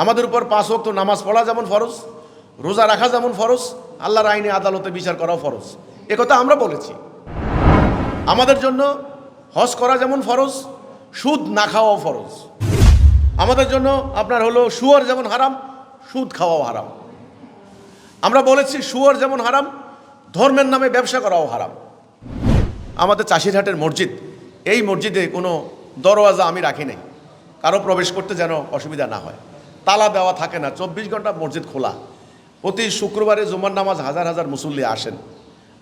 আমাদের উপর 5 ওয়াক্ত নামাজ পড়া যেমন ফরজ, রোজা রাখা যেমন ফরজ, আল্লাহর আইনে আদালতে বিচার করাও ফরজ। একথা আমরা বলেছি। আমাদের জন্য হজ করা যেমন ফরজ, সুদ না খাওয়াও ফরজ। আমাদের জন্য আপনার হলো শুয়োর যেমন হারাম, সুদ খাওয়াও হারাম। আমরা বলেছি শুয়োর যেমন হারাম, ধর্মের নামে ব্যবসা করাও হারাম। আমাদের চাষিরহাটের মসজিদ, এই মসজিদে কোনো দরওয়াজা আমি রাখি নাই, কারো প্রবেশ করতে যেন অসুবিধা না হয়। তালা দেওয়া থাকে না, 24 ঘন্টা মসজিদ খোলা। প্রতি শুক্রবারে জুমার নামাজ হাজার হাজার মুসল্লি আসেন।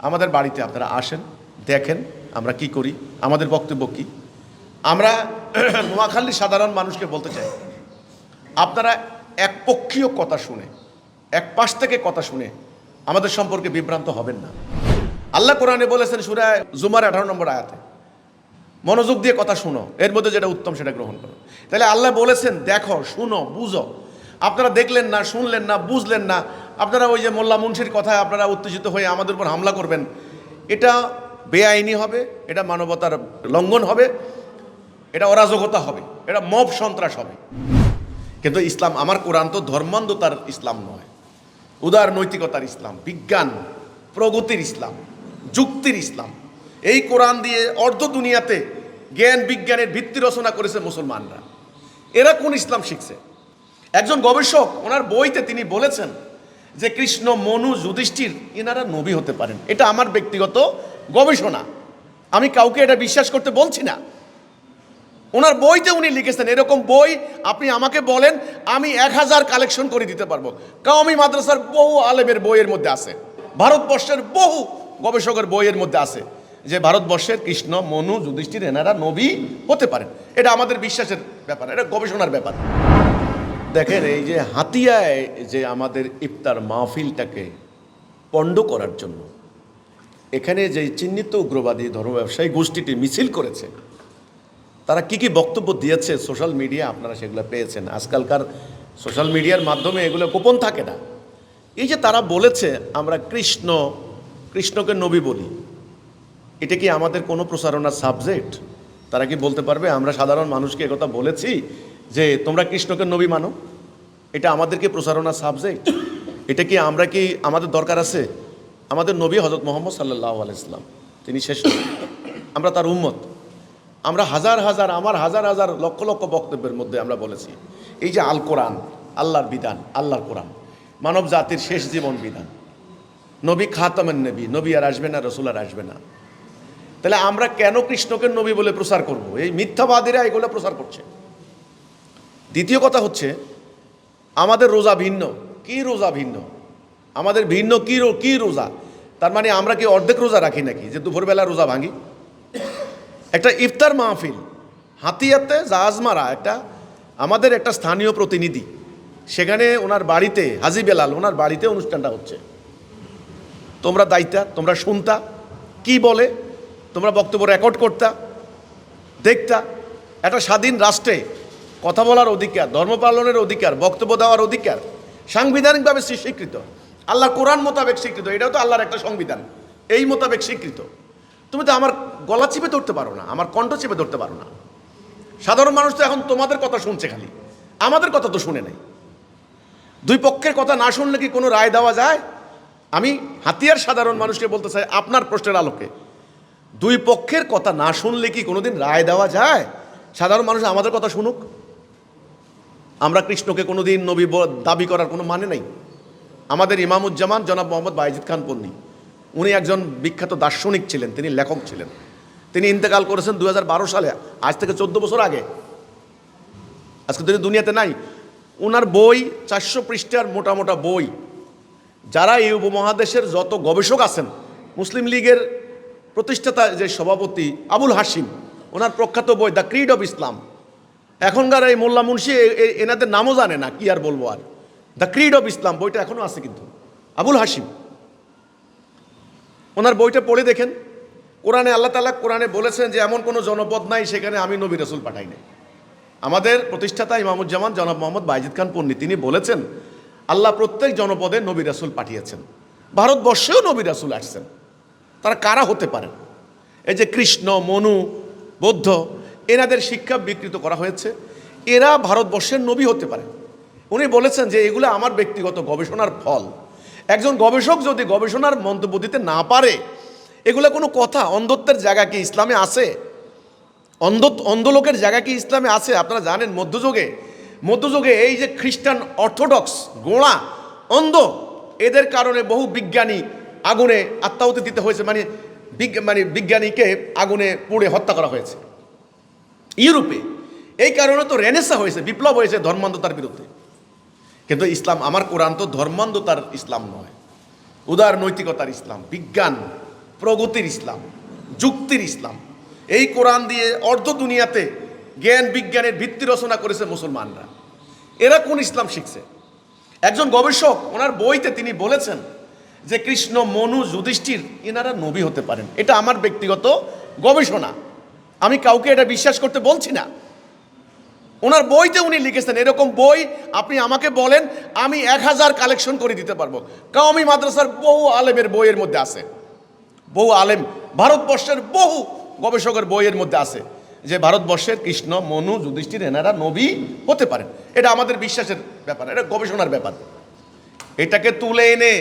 আমাদের বাড়িতে আপনারা আসেন, দেখেন আমরা কি করি, আমাদের বক্তব্য কী। আমরা নোয়াখালীর সাধারণ মানুষকে বলতে চাই, আপনারা একপক্ষীয় কথা শুনে, এক পাশ থেকে কথা শুনে আমাদের সম্পর্কে বিভ্রান্ত হবেন না। আল্লাহ কোরআনে বলেছেন সূরা জুমার 18 নম্বর আয়াতে, মনোযোগ দিয়ে কথা শুনো, এর মধ্যে যেটা উত্তম সেটা গ্রহণ করো। তাহলে আল্লাহ বলেছেন দেখো, শুনো, বুঝো। আপনারা দেখলেন না, শুনলেন না, বুঝলেন না, আপনারা ওই যে মোল্লা মুন্সির কথায় আপনারা উত্তেজিত হয়ে আমাদের উপর হামলা করবেন, এটা বেআইনি হবে, এটা মানবতার লঙ্ঘন হবে, এটা অরাজকতা হবে, এটা মব সন্ত্রাস হবে। কিন্তু ইসলাম, আমার কোরআন তো ধর্মান্ধতার ইসলাম নয়, উদার নৈতিকতার ইসলাম, বিজ্ঞান প্রগতির ইসলাম, যুক্তির ইসলাম। এই কোরআন দিয়ে অর্ধ দুনিয়াতে জ্ঞান বিজ্ঞানের ভিত্তি রচনা করেছে মুসলমানরা। এরা কোন ইসলাম শিখছে? একজন গবেষক ওনার বইতে তিনি বলেছেন যে কৃষ্ণ, মনু, যুধিষ্ঠির এনারা নবী হতে পারেন। এটা আমার ব্যক্তিগত গবেষণা, আমি কাউকে এটা বিশ্বাস করতে বলছি না। ওনার বইতে উনি লিখেছেন, এরকম বই আপনি আমাকে বলেন, আমি 1000 কালেকশন করে দিতে পারবো। কাওমি মাদ্রাসার বহু আলেমের বইয়ের মধ্যে আছে, ভারতবর্ষের বহু গবেষকের বইয়ের মধ্যে আছে যে ভারতবর্ষের কৃষ্ণ, মনু, যুধিষ্ঠির এনারা নবী হতে পারেন। এটা আমাদের বিশ্বাসের ব্যাপার, এটা গবেষণার ব্যাপার। দেখেন, এই যে হাতিয়ায় যে আমাদের ইফতার মাহফিলটাকে পণ্ড করার জন্য এখানে যে চিহ্নিত উগ্রবাদী ধর্ম ব্যবসায়ী গোষ্ঠীটি মিছিল করেছে, তারা কি কি বক্তব্য দিয়েছে সোশ্যাল মিডিয়া আপনারা সেগুলো পেয়েছেন। আজকালকার সোশ্যাল মিডিয়ার মাধ্যমে এগুলো গোপন থাকে না। এই যে তারা বলেছে আমরা কৃষ্ণকে নবী বলি, এটা কি আমাদের কোনো প্রচারণার সাবজেক্ট? তারা কি বলতে পারবে আমরা সাধারণ মানুষকে একথা বলেছি যে তোমরা কৃষ্ণকে নবী মানো? এটা আমাদেরকে প্রচারণার সাবজেক্ট? এটা কি আমরা কি আমাদের দরকার আছে? আমাদের নবী হযরত মুহাম্মদ সাল্লাল্লাহু আলাইহি সাল্লাম, তিনি শেষ নবী, আমরা তার উম্মত। আমরা হাজার হাজার লক্ষ লক্ষ বক্তব্যের মধ্যে আমরা বলেছি এই যে আল কোরআন আল্লাহর বিধান, আল্লাহর কোরআন মানব জাতির শেষ জীবন বিধান, নবী খাতামেন নবী, নবী আর আসবে না, রসুল আর আসবে না। তাহলে আমরা কেন কৃষ্ণকে নবী বলে প্রচার করব? এই মিথ্যাবাদীরা এগুলো প্রচার করছে। দ্বিতীয় কথা হচ্ছে আমাদের রোজা ভিন্ন। কি রোজা ভিন্ন? আমাদের ভিন্ন কি রোজা? তার মানে আমরা কি অর্ধেক রোজা রাখি নাকি, যে দুপুরবেলা রোজা ভাঙি? একটা ইফতার মাহফিল হাতিয়াতে জাহাজমারা আমাদের একটা স্থানীয় প্রতিনিধি, সেখানে ওনার বাড়িতে, হাজি বেলাল ওনার বাড়িতে অনুষ্ঠানটা হচ্ছে। তোমরা দায়িত্বা, তোমরা শুনতা কি বলে, তোমরা বক্তব্য রেকর্ড করতা, দেখতা। একটা স্বাধীন রাষ্ট্রে কথা বলার অধিকার, ধর্ম পালনের অধিকার, বক্তব্য দেওয়ার অধিকার সাংবিধানিকভাবে স্বীকৃত, আল্লাহর কোরআন মোতাবেক স্বীকৃত। এটাও তো আল্লাহর একটা সংবিধান, এই মোতাবেক স্বীকৃত। তুমি তো আমার গলা চেপে ধরতে পারো না, আমার কণ্ঠ চেপে ধরতে পারো না। সাধারণ মানুষ তো এখন তোমাদের কথা শুনছে, খালি আমাদের কথা তো শুনে নাই। দুই পক্ষের কথা না শুনলে কি কোনো রায় দেওয়া যায়? আমি হাতিয়ার সাধারণ মানুষকে বলতে চাই, আপনার প্রশ্নের আলোকে, দুই পক্ষের কথা না শুনলে কি কোনোদিন রায় দেওয়া যায়? সাধারণ মানুষ আমাদের কথা শুনুক। আমরা কৃষ্ণকে কোনোদিন নবী দাবি করার কোনো মানে নেই। আমাদের ইমামুজ্জামান জনাব মোহাম্মদ বাইজিদ খান পন্নী, উনি একজন বিখ্যাত দার্শনিক ছিলেন, তিনি লেখক ছিলেন। তিনি ইন্তেকাল করেছেন 2012 সালে, আজ থেকে 14 বছর আগে। আজকে তিনি দুনিয়াতে নাই। ওনার বই 400 পৃষ্ঠার মোটা মোটা বই। যারা এই উপমহাদেশের যত গবেষক আছেন, মুসলিম লীগের প্রতিষ্ঠাতা যে সভাপতি আবুল হাশিম, ওনার প্রখ্যাত বই দ্য ক্রিড অফ ইসলাম। এখনকার এই মোল্লা মুন্সি এনাদের নামও জানে না, কি আর বলবো। Are the Creed of Islam বইটা এখনও আছে, কিন্তু আবুল হাশিম, ওনার বইটা পড়ে দেখেন। কোরআনে আল্লাহ তাআলা কোরআনে বলেছেন যে এমন কোনো জনপদ নাই সেখানে আমি নবী রাসূল পাঠাই নাই। আমাদের প্রতিষ্ঠাতা ইমামুজ্জামান জনাব মোহাম্মদ বাইজিদ খান পন্নী, তিনি বলেছেন আল্লাহ প্রত্যেক জনপদে নবী রাসূল পাঠিয়েছেন। ভারতবর্ষেও নবী রাসূল আসছেন। তারা কারা হতে পারেন? এই যে কৃষ্ণ, মনু, বৌদ্ধ, এনাদের শিক্ষা বিকৃত করা হয়েছে। এরা ভারতবর্ষের নবী হতে পারে। উনি বলেছেন যে এগুলো আমার ব্যক্তিগত গবেষণার ফল। একজন গবেষক যদি গবেষণার মন্তব্য দিতে না পারে, এগুলো কোনো কথা? অন্ধত্বের জায়গা কি ইসলামে আছে? অন্ধলোকের জায়গা কি ইসলামে আছে? আপনারা জানেন মধ্যযুগে এই যে খ্রিস্টান অর্থোডক্স গোঁড়া অন্ধ, এদের কারণে বহু বিজ্ঞানী আগুনে আত্মাহুতি দিতে হয়েছে, মানে বিজ্ঞানীকে আগুনে পুড়ে হত্যা করা হয়েছে ইউরোপে। এই কারণে তো রেনেসা হয়েছে, বিপ্লব হয়েছে ধর্মান্ধতার বিরুদ্ধে। কিন্তু ইসলাম, আমার কোরআন তো ধর্মান্ধতার ইসলাম নয়, উদার নৈতিকতার ইসলাম, বিজ্ঞান প্রগতির ইসলাম, যুক্তির ইসলাম। এই কোরআন দিয়ে অর্ধ দুনিয়াতে জ্ঞান বিজ্ঞানের ভিত্তি রচনা করেছে মুসলমানরা। এরা কোন ইসলাম শিখছে? একজন গবেষক ওনার বইতে তিনি বলেছেন যে কৃষ্ণ, মনু, যুধিষ্ঠির এনারা নবী হতে পারেন। এটা আমার ব্যক্তিগত গবেষণা, আমি কাউকে এটা বিশ্বাস করতে বলছি না। ওনার বইতে উনি লিখেছেন। এরকম বই আপনি আমাকে বলেন, আমি 1000 কালেকশন করে দিতে পারবো। কওমি মাদ্রাসার বহু আলেমের বইয়ের মধ্যে আছে, বহু আলেম ভারতবর্ষের বহু গবেষকের বইয়ের মধ্যে আছে যে ভারতবর্ষের কৃষ্ণ, মনু, যুধিষ্ঠির এনারা নবী হতে পারেন। এটা আমাদের বিশ্বাসের ব্যাপার, এটা গবেষণার ব্যাপার। এটাকে তুলে এনে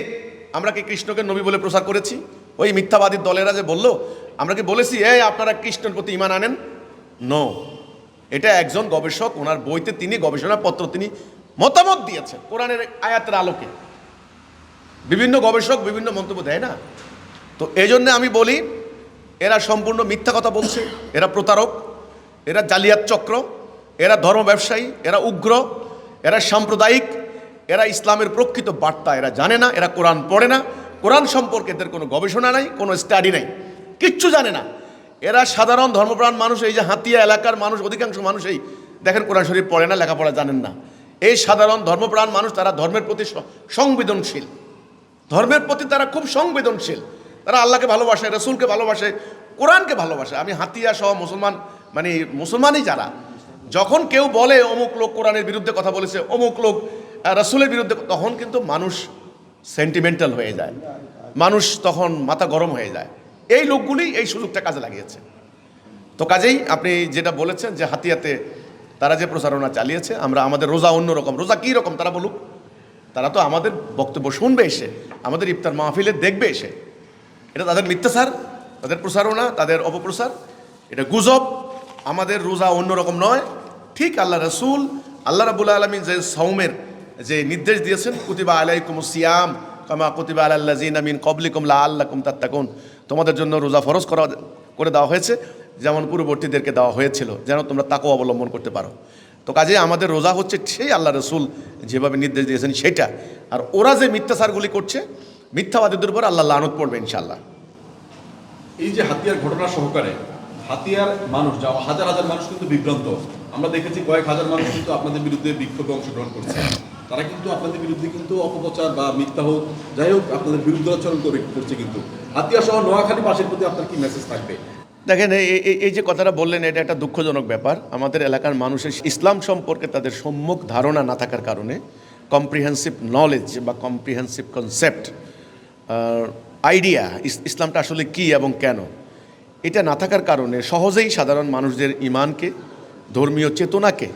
আমরা কি কৃষ্ণকে নবী বলে প্রচার করেছি? ওই মিথ্যাবাদী দলেরা যে বলল, আমরা কি বলেছি এই আপনারা কৃষ্ণের প্রতি ঈমান আনেন? নো, এটা একজন গবেষক ওনার বইতে তিনি গবেষণাপত্র তিনি মতামত দিয়েছেন কোরআনের আয়াতের আলোকে। বিভিন্ন গবেষক বিভিন্ন মন্তব্য দেয় না? তো এই জন্যে আমি বলি এরা সম্পূর্ণ মিথ্যা কথা বলছে, এরা প্রতারক, এরা জালিয়াত চক্র, এরা ধর্ম ব্যবসায়ী, এরা উগ্র, এরা সাম্প্রদায়িক, এরা ইসলামের প্রকৃত বার্তা এরা জানে না, এরা কোরআন পড়ে না, কোরআন সম্পর্কে এদের কোনো গবেষণা নাই, কোনো স্টাডি নাই, কিচ্ছু জানে না। এরা সাধারণ ধর্মপ্রাণ মানুষ, এই যে হাতিয়া এলাকার মানুষ, অধিকাংশ মানুষ এই দেখেন কোরআন শরীফ পড়ে না, লেখাপড়া জানেন না। এই সাধারণ ধর্মপ্রাণ মানুষ, তারা ধর্মের প্রতি সংবেদনশীল, ধর্মের প্রতি তারা খুব সংবেদনশীল। তারা আল্লাহকে ভালোবাসে, রসুলকে ভালোবাসে, কোরআনকে ভালোবাসে। আমি হাতিয়া সহ মুসলমান, মানে মুসলমানই যারা, যখন কেউ বলে অমুক লোক কোরআনের বিরুদ্ধে কথা বলেছে, অমুক লোক রসুলের বিরুদ্ধে, তখন কিন্তু মানুষ সেন্টিমেন্টাল হয়ে যায়, মানুষ তখন মাথা গরম হয়ে যায়। এই লোকগুলি এই সুযোগটা কাজে লাগিয়েছে। তো কাজেই আপনি যেটা বলেছেন যে হাতিয়াতে তারা যে প্রচারণা চালিয়েছে, আমরা আমাদের রোজা অন্যরকম। রোজা কী রকম তারা বলুক, তারা তো আমাদের বক্তব্য শুনবে এসে, আমাদের ইফতার মাহফিলে দেখবে এসে। এটা তাদের মিথ্যাচার, তাদের প্রচারণা, তাদের অপপ্রচার, এটা গুজব। আমাদের রোজা অন্যরকম নয়। ঠিক আল্লাহ রসুল, আল্লাহ রাব্বুল আলামিন যে সওমের যে নির্দেশ দিয়েছেন, কুতিবা আলাইকুমুস সিয়াম কামা কুতিবা আলাল্লাযিনা মিন ক্বাবলিকুম লাআল্লাকুম তাত্তাকুন, তোমাদের জন্য রোজা ফরজ করে দেওয়া হয়েছে যেমন পূর্ববর্তীদেরকে দেওয়া হয়েছিল, যেন তোমরা তাকওয়া অবলম্বন করতে পারো। তো কাজে আমাদের রোজা হচ্ছে সেই আল্লাহ রসুল যেভাবে নির্দেশ দিয়েছেন সেটা। আর ওরা যে মিথ্যাচারগুলি করছে, মিথ্যাবাদীদের উপর আল্লাহ লানত পড়বে ইনশাআল্লাহ। এই যে হাতিয়ার ঘটনা সহকারে হাতিয়ার মানুষ, যা হাজার হাজার মানুষ কিন্তু বিভ্রান্ত। আমরা দেখেছি কয়েক হাজার মানুষ কিন্তু আপনাদের বিরুদ্ধে বিক্ষোভে অংশগ্রহণ করছে। তারা কিন্তু আপনাদের বিরুদ্ধে কিন্তু অপপ্রচার বা মিথ্যা হোক যাই হোক আপনাদের বিরুদ্ধাচরণ করছে। কিন্তু হাতিয়া সহ নোয়াখালী বাসীর প্রতি আপনার কি মেসেজ থাকবে? দেখেন, এই যে কথাটা বললেন, এটা একটা দুঃখজনক ব্যাপার। আমাদের এলাকার মানুষের ইসলাম সম্পর্কে তাদের সম্যক ধারণা না থাকার কারণে, কম্প্রিহেন্সিভ নলেজ বা কম্প্রিহেন্সিভ কনসেপ্ট, আইডিয়া ইসলামটা আসলে কি এবং কেন, এটা না থাকার কারণে সহজেই সাধারণ মানুষদের ইমানকে, ধর্মীয় চেতনাকে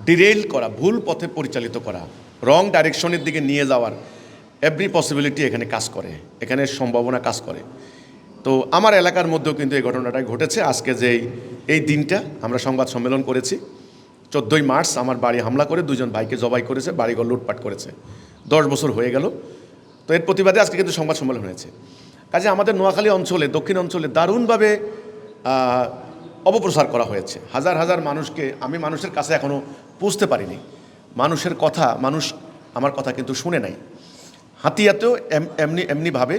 ডিরেইল করা, ভুল পথে পরিচালিত করা, রং ডাইরেকশনের দিকে নিয়ে যাওয়ার এভরি পসিবিলিটি এখানে কাজ করে, এখানে সম্ভাবনা কাজ করে। তো আমার এলাকার মধ্যেও কিন্তু এই ঘটনাটাই ঘটেছে। আজকে যে এই দিনটা আমরা সংবাদ সম্মেলন করেছি, 14ই মার্চ আমার বাড়ি হামলা করে 2জন ভাইকে জবাই করেছে, বাড়িঘর লুটপাট করেছে, 10 বছর হয়ে গেল। তো এর প্রতিবাদে আজকে কিন্তু সংবাদ সম্মেলন হয়েছে। কাজে আমাদের নোয়াখালী অঞ্চলে, দক্ষিণ অঞ্চলে দারুণভাবে অপপ্রচার করা হয়েছে। হাজার হাজার মানুষকে আমি মানুষের কাছে এখনও পৌঁছতে পারিনি। মানুষের কথা, মানুষ আমার কথা কিন্তু শুনে নাই। হাতিয়াতেও এমনিভাবে,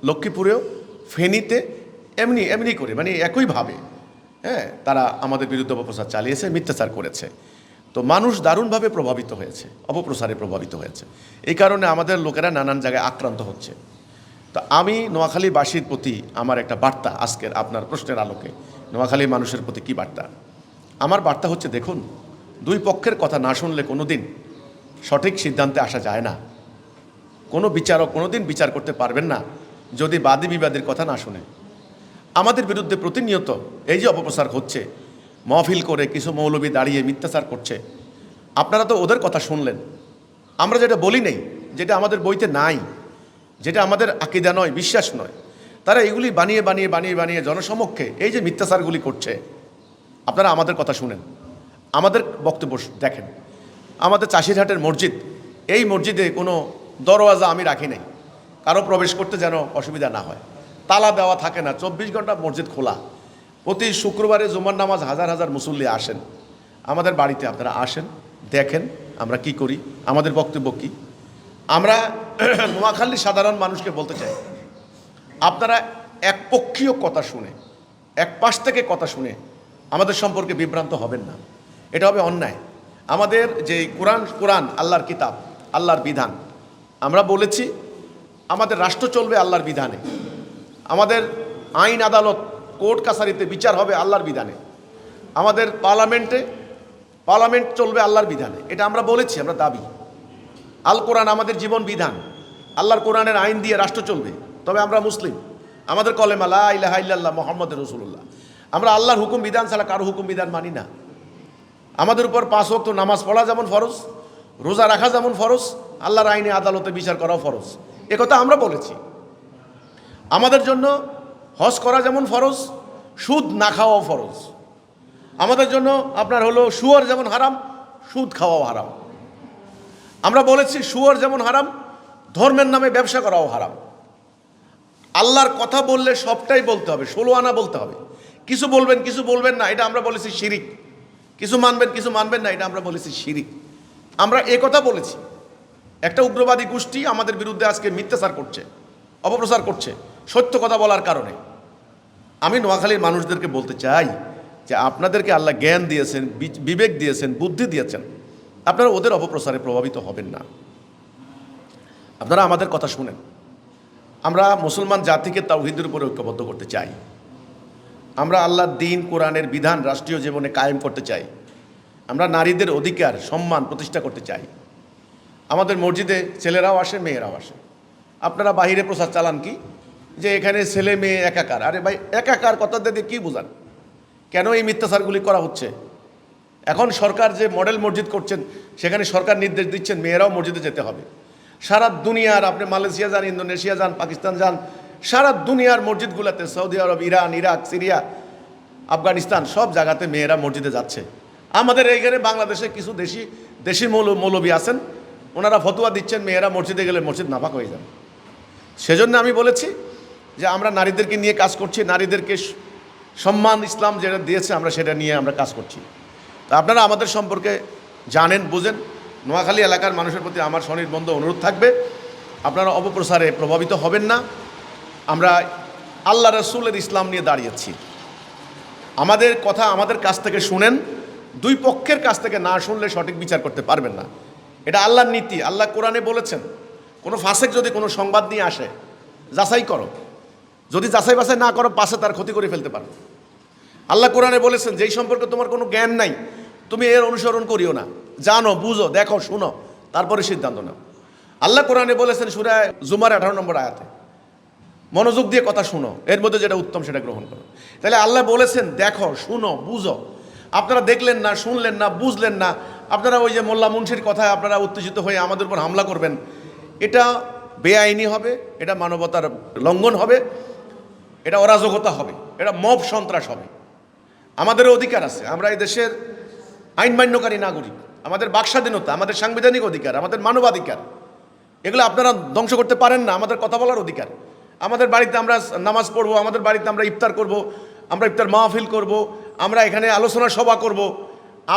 লক্ষ্মীপুরেও, ফেনীতে এমনি করে, মানে একইভাবে তারা আমাদের বিরুদ্ধে অপপ্রচার চালিয়েছে, মিথ্যাচার করেছে। তো মানুষ দারুণভাবে প্রভাবিত হয়েছে, অপপ্রচারে প্রভাবিত হয়েছে। এই কারণে আমাদের লোকেরা নানান জায়গায় আক্রান্ত হচ্ছে। তো আমি নোয়াখালীবাসীর প্রতি আমার একটা বার্তা, আজকের আপনার প্রশ্নের আলোকে নোয়াখালীর মানুষের প্রতি কী বার্তা? আমার বার্তা হচ্ছে, দেখুন, দুই পক্ষের কথা না শুনলে কোনো দিন সঠিক সিদ্ধান্তে আসা যায় না। কোনো বিচারক কোনো দিন বিচার করতে পারবেন না যদি বাদী বিবাদের কথা না শুনে। আমাদের বিরুদ্ধে প্রতিনিয়ত এই যে অপপ্রচার হচ্ছে, মহফিল করে কিছু মৌলবী দাঁড়িয়ে মিথ্যাচার করছে, আপনারা তো ওদের কথা শুনলেন, আমরা যেটা বলি নেই, যেটা আমাদের বইতে নাই, যেটা আমাদের আকীদা নয়, বিশ্বাস নয়, তারা এগুলি বানিয়ে বানিয়ে বানিয়ে বানিয়ে জনসমক্ষে এই যে মিথ্যাচারগুলি করছে। আপনারা আমাদের কথা শুনেন, আমাদের বক্তব্য দেখেন। আমাদের চাষিরহাটের মসজিদ, এই মসজিদে কোনো দরওয়াজা আমি রাখি নাই, কারো প্রবেশ করতে যেন অসুবিধা না হয়। তালা দেওয়া থাকে না, 24 ঘন্টা মসজিদ খোলা। প্রতি শুক্রবারে জুমার নামাজ হাজার হাজার মুসল্লি আসেন। আমাদের বাড়িতে আপনারা আসেন, দেখেন আমরা কি করি, আমাদের বক্তব্য কী। আমরা নোয়াখালীর সাধারণ মানুষকে বলতে চাই, আপনারা একপক্ষীয় কথা শুনে, এক পাশ থেকে কথা শুনে আমাদের সম্পর্কে বিভ্রান্ত হবেন না, এটা হবে অন্যায়। আমাদের যে কোরআন আল্লাহর কিতাব, আল্লাহর বিধান, আমরা বলেছি আমাদের রাষ্ট্র চলবে আল্লাহর বিধানে, আমাদের আইন আদালত কোর্ট কাছারিতে বিচার হবে আল্লাহর বিধানে, আমাদের পার্লামেন্ট চলবে আল্লাহর বিধানে, এটা আমরা বলেছি, আমরা দাবি। আল কোরআন আমাদের জীবন বিধান, আল্লাহর কোরআনের আইন দিয়ে রাষ্ট্র চলবে। তবে আমরা মুসলিম, আমাদের কলেমা লা ইলাহা ইল্লাল্লাহ মুহাম্মাদুর রাসূলুল্লাহ। আমরা আল্লাহর হুকুম বিধান ছাড়া কারো হুকুম বিধান মানি না। আমাদের উপর 5 ওয়াক্ত নামাজ পড়া যেমন ফরজ, রোজা রাখা যেমন ফরজ, আল্লাহর আইনে আদালতে বিচার করাও ফরজ, একথা আমরা বলেছি। আমাদের জন্য হজ করা যেমন ফরজ, সুদ না খাওয়াও ফরজ। আমাদের জন্য আপনার হলো শুয়োর যেমন হারাম, সুদ খাওয়াও হারাম। আমরা বলেছি শুয়োর যেমন হারাম, ধর্মের নামে ব্যবসা করাও হারাম। আল্লাহর কথা বললে সবটাই বলতে হবে, 16 আনা বলতে হবে। কিছু বলবেন কিছু বলবেন না, এটা আমরা বলেছি শিরিক। কিছু মানবেন কিছু মানবেন না, এটা আমরা বলেছি শিরিক। আমরা কথা বলেছি। একটা উগ্রবাদী গোষ্ঠী আমাদের বিরুদ্ধে আজকে মিথ্যাচার করছে, অপপ্রচার করছে সত্য কথা বলার কারণে। আমি নোয়াখালীর মানুষদেরকে বলতে চাই যে আপনাদেরকে আল্লাহ জ্ঞান দিয়েছেন, বিবেক দিয়েছেন, বুদ্ধি দিয়েছেন, আপনারা ওদের অপপ্রচারে প্রভাবিত হবেন না। আপনারা আমাদের কথা শুনেন। আমরা মুসলমান জাতিকে তাওহীদের উপরে ঐক্যবদ্ধ করতে চাই। আমরা আল্লাহর দ্বীন, কোরআনের বিধান রাষ্ট্রীয় জীবনে কায়েম করতে চাই। আমরা নারীদের অধিকার, সম্মান প্রতিষ্ঠা করতে চাই। আমাদের মসজিদে ছেলেরাও আসে, মেয়েরাও আসে। আপনারা বাহিরে প্রচার চালান কি যে এখানে ছেলে মেয়ে একাকার। আরে ভাই, একাকার কথা দিয়ে কী বোঝান? কেন এই মিথ্যাচারগুলি করা হচ্ছে? এখন সরকার যে মডেল মসজিদ করছেন, সেখানে সরকার নির্দেশ দিচ্ছেন মেয়েরাও মসজিদে যেতে হবে। সারা দুনিয়ার, আপনি মালয়েশিয়া যান, ইন্দোনেশিয়া যান, পাকিস্তান যান, সারা দুনিয়ার মসজিদগুলোতে, সৌদি আরব, ইরান, ইরাক, সিরিয়া, আফগানিস্তান, সব জায়গাতে মেয়েরা মসজিদে যাচ্ছে। আমাদের এইখানে বাংলাদেশে কিছু দেশি মৌলবী আছেন, ওনারা ফতোয়া দিচ্ছেন মেয়েরা মসজিদে গেলে মসজিদ নাপাক হয়ে যাবে। সেজন্য আমি বলেছি যে আমরা নারীদেরকে নিয়ে কাজ করছি, নারীদেরকে সম্মান ইসলাম যেটা দিয়েছে আমরা সেটা নিয়ে আমরা কাজ করছি। তা আপনারা আমাদের সম্পর্কে জানেন, বুঝেন। নোয়াখালী এলাকার মানুষের প্রতি আমার সনির্বন্ধ অনুরোধ থাকবে, আপনারা অপপ্রচারে প্রভাবিত হবেন না। আমরা আল্লাহ রাসূলের ইসলাম নিয়ে দাঁড়িয়েছি। আমাদের কথা আমাদের কাছ থেকে শুনেন, দুই পক্ষের কাছ থেকে না শুনলে সঠিক বিচার করতে পারবেন না। এটা আল্লাহর নীতি। আল্লাহ কোরআনে বলেছেন, কোনো ফাসেক যদি কোনো সংবাদ নিয়ে আসে, যাচাই করো। যদি যাচাই বাছাই না করো, পাশে তার ক্ষতি করে ফেলতে পারো। আল্লাহ কোরআনে বলেছেন, যেই সম্পর্কে তোমার কোনো জ্ঞান নাই, তুমি এর অনুসরণ করিও না। জানো, বুঝো, দেখো, শুনো, তারপরে সিদ্ধান্ত নাও। আল্লাহ কোরআনে বলেছেন সূরা জুমার 18 নম্বর আয়াতে, মনোযোগ দিয়ে কথা শুনো, এর মধ্যে যেটা উত্তম সেটা গ্রহণ করো। তাহলে আল্লাহ বলেছেন দেখো, শুনো, বুঝো। আপনারা দেখলেন না, শুনলেন না, বুঝলেন না, আপনারা ওই যে মোল্লা মুন্সির কথায় আপনারা উত্তেজিত হয়ে আমাদের উপর হামলা করবেন, এটা বেআইনি হবে, এটা মানবতার লঙ্ঘন হবে, এটা অরাজকতা হবে, এটা মব সন্ত্রাস হবে। আমাদেরও অধিকার আছে, আমরা এই দেশের আইন মান্যকারী নাগরিক। আমাদের বাকস্বাধীনতা, আমাদের সাংবিধানিক অধিকার, আমাদের মানবাধিকার, এগুলো আপনারা ধ্বংস করতে পারেন না। আমাদের কথা বলার অধিকার। আমাদের বাড়িতে আমরা নামাজ পড়বো, আমাদের বাড়িতে আমরা ইফতার করব, আমরা ইফতার মাহফিল করব, আমরা এখানে আলোচনা সভা করব।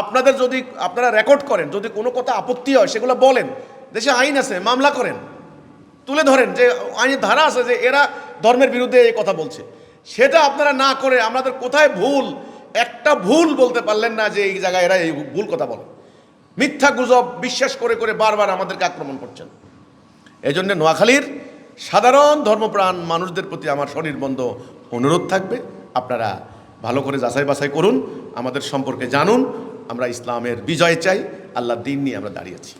আপনাদের যদি আপনারা রেকর্ড করেন, যদি কোনো কথা আপত্তি হয় সেগুলো বলেন। দেশে আইন আছে, মামলা করেন, তুলে ধরেন যে আইনের ধারা আছে যে এরা ধর্মের বিরুদ্ধে এই কথা বলছে। সেটা আপনারা না করে আমাদের কোথায় ভুল, একটা ভুল বলতে পারলেন না যে এই জায়গায় এরা এই ভুল কথা বলে। মিথ্যা গুজব বিশ্বাস করে করে বারবার আমাদেরকে আক্রমণ করছেন। এই জন্য নোয়াখালীর সাধারণ ধর্মপ্রাণ মানুষদের প্রতি আমার সনির্বন্ধ অনুরোধ থাকবে, আপনারা ভালো করে যাচাই বাছাই করুন, আমাদের সম্পর্কে জানুন। আমরা ইসলামের বিজয় চাই, আল্লাহর দ্বীন নিয়ে আমরা দাঁড়িয়েছি।